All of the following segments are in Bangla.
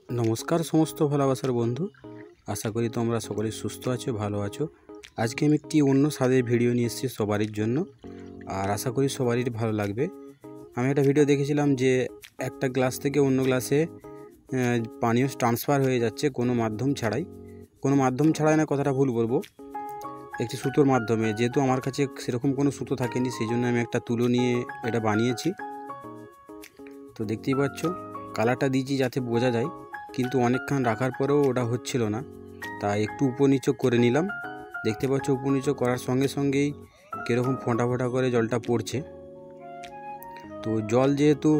নমস্কার সমস্ত ভালোবাসার বন্ধু, আশা করি তোমরা সকলে সুস্থ আছো, ভালো আছো। আজকে আমি একটি অন্য স্বাদের ভিডিও নিয়ে এসেছি সবারই জন্য, আর আশা করি সবারই ভালো লাগবে। আমি একটা ভিডিও দেখেছিলাম যে একটা গ্লাস থেকে অন্য গ্লাসে পানীয় ট্রান্সফার হয়ে যাচ্ছে কোনো মাধ্যম ছাড়াই না, কথাটা ভুল বলবো, একটি সুতোর মাধ্যমে। যেহেতু আমার কাছে সেরকম কোনো সুতো থাকেনি, সেই জন্য আমি একটা তুলো নিয়ে এটা বানিয়েছি। তো দেখতেই পাচ্ছ কালারটা দিয়েছি যাতে বোঝা যায়, কিন্তু অনেকক্ষণ রাখার পরেও ওটা হচ্ছিল না, তাই একটু উপর নিচে করে নিলাম। দেখতে পাচ্ছ উপর নিচে করার সঙ্গে সঙ্গেই কীরকম ফোঁটা ফোঁটা করে জলটা পড়ছে। তো জল যেহেতু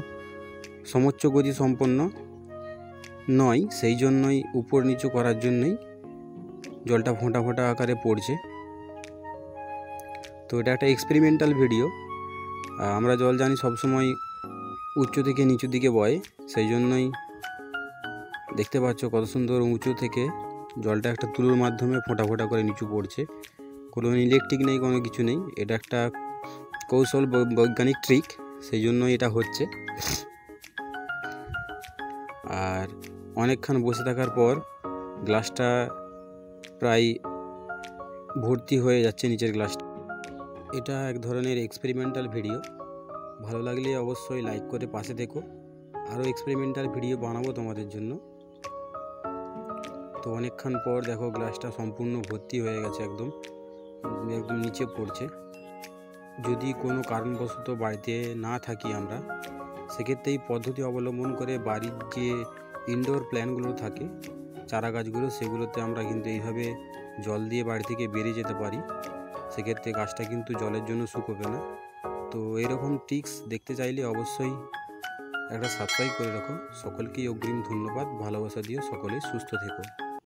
সমোচ্চ গতি সম্পন্ন নয়, সেই জন্যই উপর নিচু করার জন্যই জলটা ফোঁটা ফোঁটা আকারে পড়ছে। তো এটা একটা এক্সপেরিমেন্টাল ভিডিও। আমরা জল জানি সবসময় উচ্চ থেকে নিচু দিকে বয়, সেই জন্যই দেখতে পাচ্ছ কত সুন্দর উঁচু থেকে জলটা একটা তুলোর মাধ্যমে ফোঁটা ফোঁটা করে নিচু পড়ছে। কোনো ইলেকট্রিক নেই, কোনো কিছু নেই, এটা একটা কৌশল, বৈজ্ঞানিক ট্রিক, সেই জন্যই এটা হচ্ছে। আর অনেকক্ষণ বসে থাকার পর গ্লাসটা প্রায় ভর্তি হয়ে যাচ্ছে, নিচের গ্লাসটা। এটা এক ধরনের এক্সপেরিমেন্টাল ভিডিও। ভালো লাগলে অবশ্যই লাইক করে পাশে থেকো, আরও এক্সপেরিমেন্টাল ভিডিও বানাবো তোমাদের জন্য। তো অনেকক্ষণ পর দেখো গ্লাসটা সম্পূর্ণ ভর্তি হয়ে গেছে, একদম একদম নিচে পড়ছে। যদি কোনো কারণবশত বাড়িতে না থাকি আমরা, সেক্ষেত্রে এই পদ্ধতি অবলম্বন করে বাড়ির যে ইনডোর প্ল্যান্টগুলো থাকে, চারা গাছগুলো, সেগুলোতে আমরা কিন্তু এইভাবে জল দিয়ে বাড়ি থেকে বেরিয়ে যেতে পারি। সেক্ষেত্রে গাছটা কিন্তু জলের জন্য শুকোবে না। তো এরকম টিপস দেখতে চাইলে অবশ্যই একটা সাবস্ক্রাইব করে রাখো। সকলকেই অগ্রিম ধন্যবাদ, ভালোবাসা দিও, সকলেই সুস্থ থেকো।